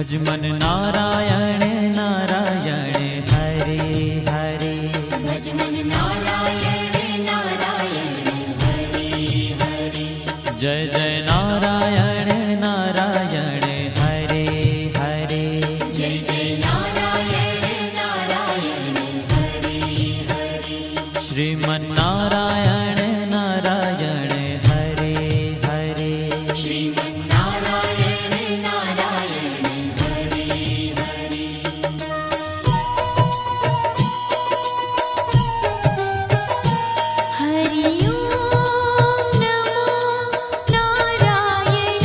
भज मन नारायण नारायण हरे हरे। भज मन नारायण नारायण हरे हरे। जय जय नारायण नारायण हरे हरे। जय जय नारायण नारायण हरे हरे। श्रीमन नारायण नारायण हरे हरे। श्रीमन नारायण नारायण हरे हरे। हरि ओम नमो नारायण।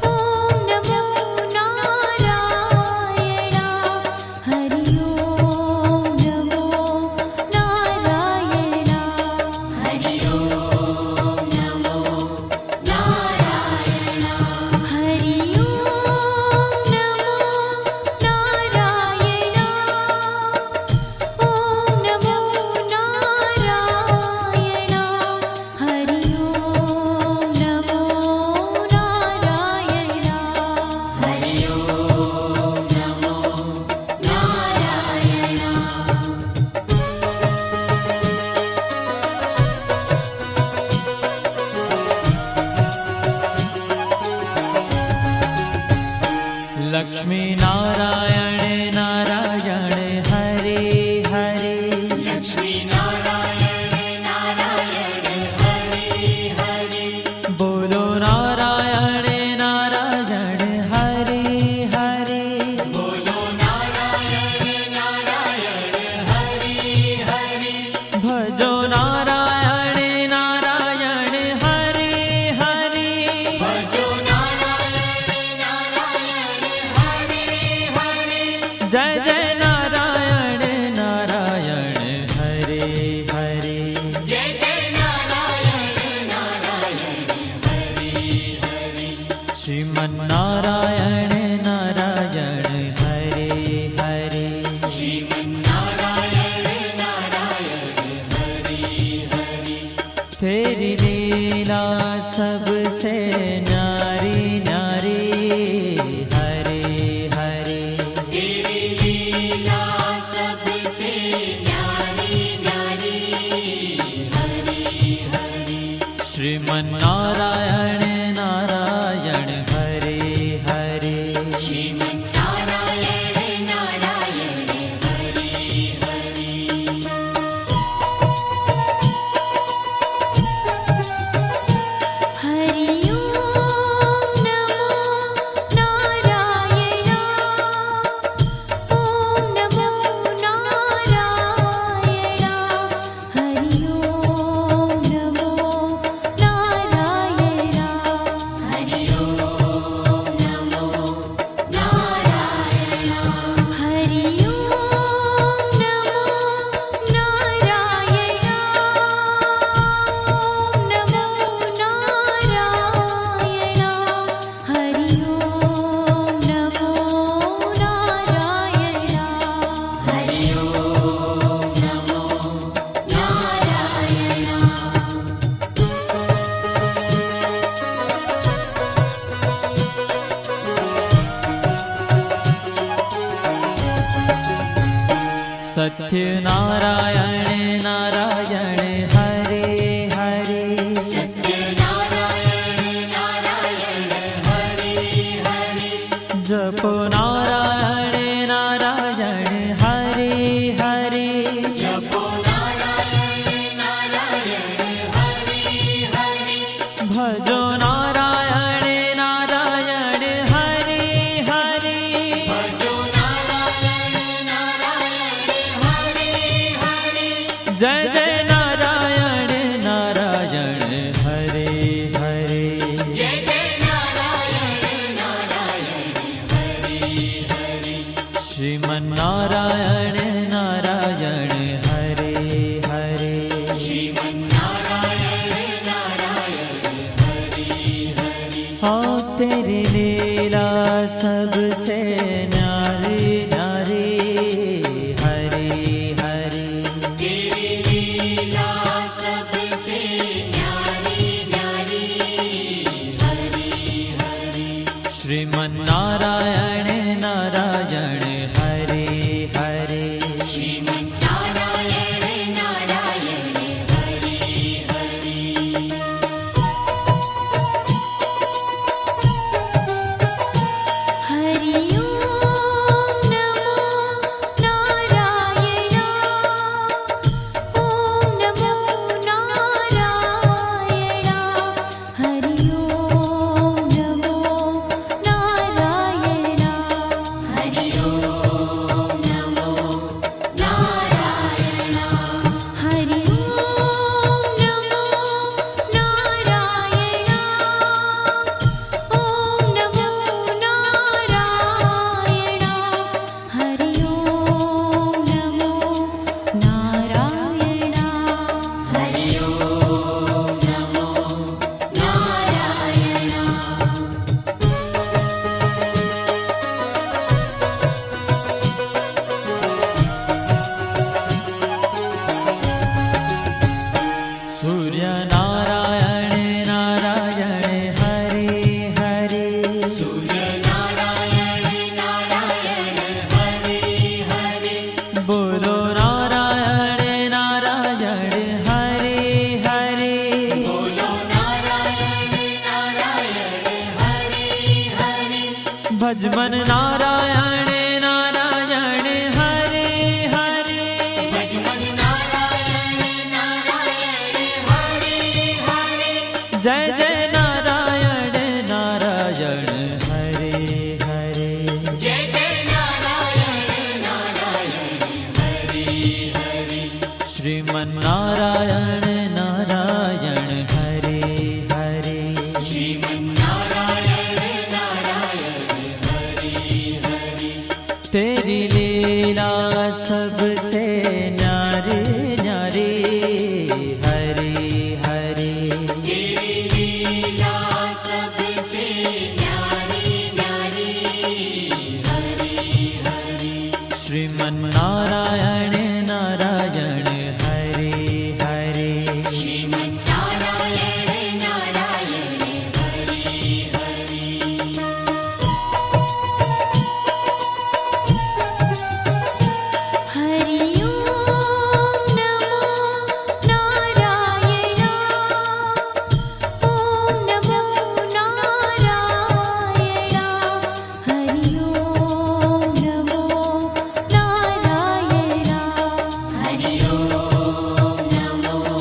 ओम नमो नारायण। हरि ओम नमो नारायण। हरि ओम नमो नारायण। हरि ओम नमो नारायण। ओम नमो नारायण। हरि ओम नमो नारायण। हरि ओम नमो नारायण। लक्ष्मी नारायण नारायण हरे हरे। लक्ष्मी नारायण नारायण हरे हरे। बोलो नारायण नारायण हरे हरे। बोलो नारायण नारायण हरे हरे। भजो नारायण नारायण हरे हरे। भजो नारायण नारायण हरे हरे। जय जय नारायण नारायण हरे हरे। जय जय नारायण नारायण हरे हरे। श्रीमन नारायण नारायण हरे हरे। श्रीमन नारायण नारायण हरे हरे। तेरी लीला सबसे न्यारी न्यारी हरे हरे। तेरी लीला सबसे न्यारी न्यारी हरे हरे। श्रीमन नारायण नारायण हरे हरे। श्रीमन नारायण नारायण हरे हरे। हरि ओम नमो नारायण। ओम नमो नारायण। हरि ओम नमो नारायण। हरि ओम नमो नारायण। हरि ओम नमो नारायण। ओम नमो नारायण। हरि ओम नमो नारायण। हरि ओम नमो सत्य नारायण नारायण हरे हरे। सत्य नारायण नारायण हरे हरे। जपो नारायण नारायण हरे हरे। जपो नारायण नारायण हरे हरे। भजो नारायण नारायण हरे हरे। भजो नारायण नारायण हरे हरे। जय जय नारायण नारायण हरे हरे। जय जय नारायण नारायण हरे हरे। श्रीमन नारायण नारायण हरे हरे। श्रीमन नारायण नारायण हरे हरे। हाँ तेरी लीला सबसे न्यारी न्यारी हरे हरे। तेरी लीला सबसे न्यारी न्यारी हरे हरे। श्रीमन्नारायण नारायण हरे हरे श्रीमन्नारायण नारायण हरि हरि हरि ओम नमो नारायण ओम नमो नारायण हरि ओम नमो नारायण हरि ओम नमो नारायण हरि ओम नमो नारायण ओम नमो नारायण हरि ओम नमो नारायण हरि ओम नमो नारायण सूर्य नारायण नारायण हरे हरे सूर्य नारायण नारायण हरि हरि बोलो नारायण नारायण हरे हरे बोलो नारायण नारायण हरि हरि भजमन नारायण नारायण हरे हरे भजमन नारायण नारायण हरि हरि जय जय नारायण नारायण हरे हरे जय जय नारायण नारायण हरि हरि श्रीमन्नारायण नारायण हरे हरे श्रीमन्नारायण नारायण हरि हरि तेरी लीला सबसे न्यारी न्यारी हरे हरे तेरी लीला सबसे न्यारी न्यारी हरि हरि श्रीमन्नारायण नारायण हरे हरे श्रीमन्नारायण नारायण हरि हरि हरि ओम नमो नारायण ओम नमो नारायण हरि ओम नमो नारायण हरि ओम नमो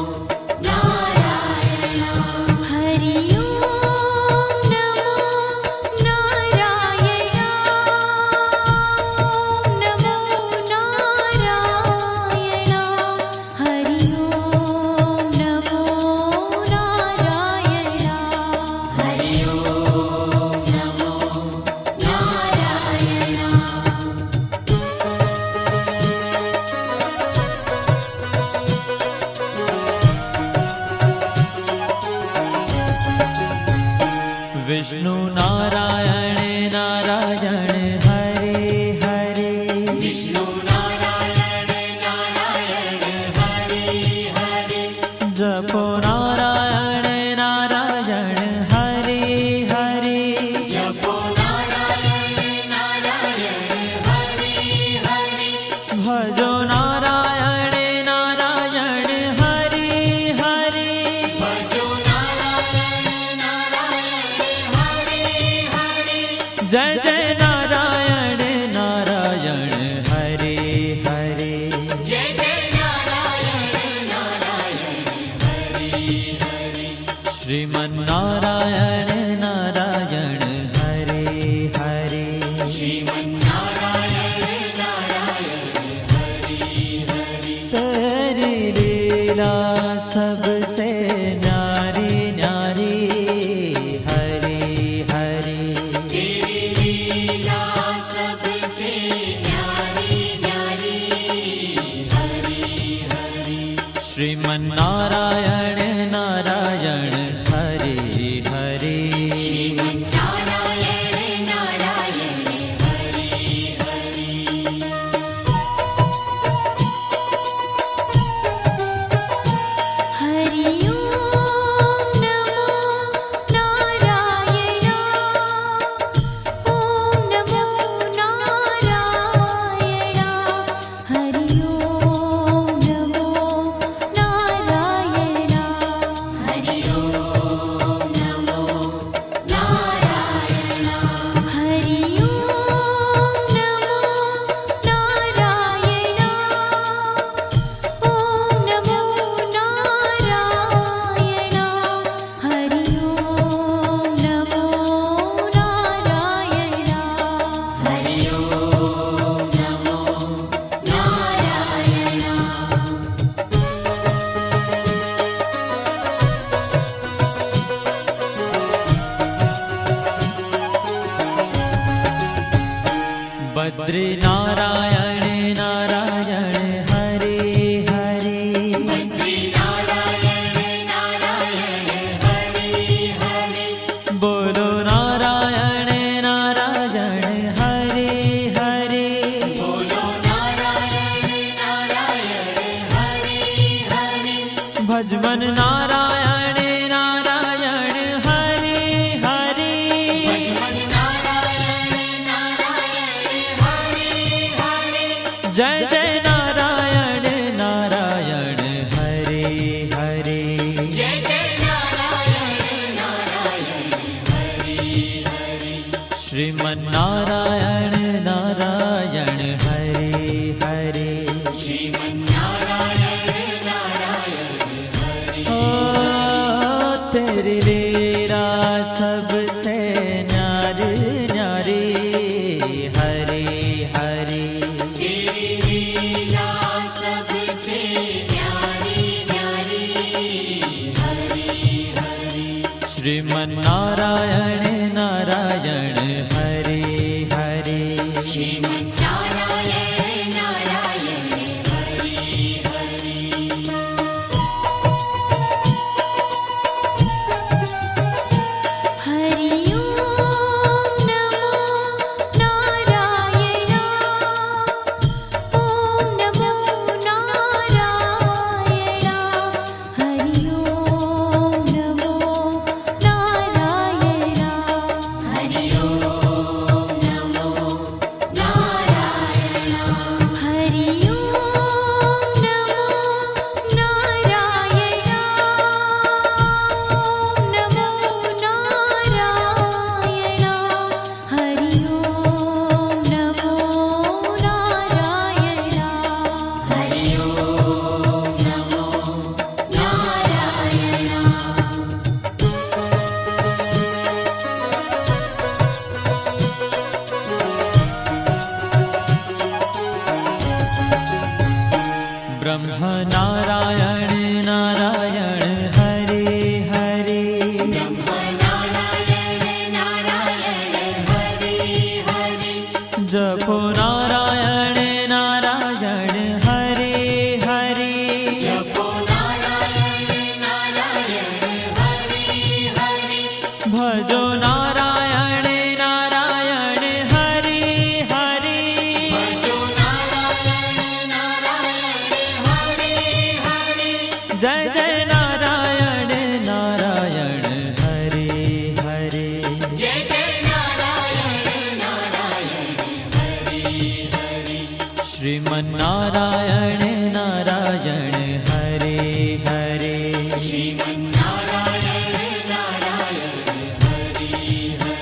नारायण हरि ओम नमो नारायण ओम नमो नारायण हरि ओम नमो नारायण हरि ओम नमो नारायण विष्णु नारायण नारायण हरे हरे विष्णु नारायण नारायण हरि हरि जपो नारायण नारायण हरे हरे जपो नारायण नारायण हरि हरि भजो नारायण नारायण हरे हरे भजो नारायण नारायण हरि हरि जय जय नारायण नारायण हरे हरे जय जय नारायण नारायण हरि हरि श्रीमन्नारायण नारायण हरे हरे श्रीमन्नारायण नारायण हरि हरि तेरी लीला सबसे न्यारी न्यारी हरे हरे तेरी लीला सबसे न्यारी न्यारी हरि हरि श्रीमन्नारायण नारायण हरे हरे बद्री नारायण नारायण हरे हरे बद्री नारायण नारायण हरे हरे बोलो नारायण नारायण हरे हरे बोलो नारायण नारायण हरे हरे भजमन नारायण नारायण हरे हरे भजमन नारायण नारायण हरे हरे जय जय नारायण नारायण हरे हरे जय जय नारायण नारायण हरे हरे श्रीमन नारायण नारायण हरे हरे श्रीमन्नारायण नारायण हरे ओ तेरी लीला सबसे न्यारी न्यारी हरे हरे तेरी लीला सबसे न्यारी न्यारी हरे हरे श्रीमन नारायण नारायण हरे हरे श्रीमन्नारायण नारायण हरे हरे हरि ओम नमो नारायण ओम नमो नारायण हरि ओम नमो नारायण हरि ओम नमो नारायण हरि ओम नमो नारायण ओम नमो नारायण हरि ओम नमो नारायण हरि ओम नमो नारायण ब्रह्म नारायण नारायण हरे हरे ब्रह्म नारायण नारायण हरे हरे जपो नारायण नारायण हरे हरे जपो नारायण नारायण हरे हरे भजो नारायण नारायण हरे हरे भजो नारायण नारायण हरे हरे जय जय नारायण नारायण हरे हरे जय जय नारायण नारायण हरे हरे श्रीमन नारायण नारायण हरे हरे श्रीमन्नारायण नारायण हरे हरे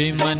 श्रीमन्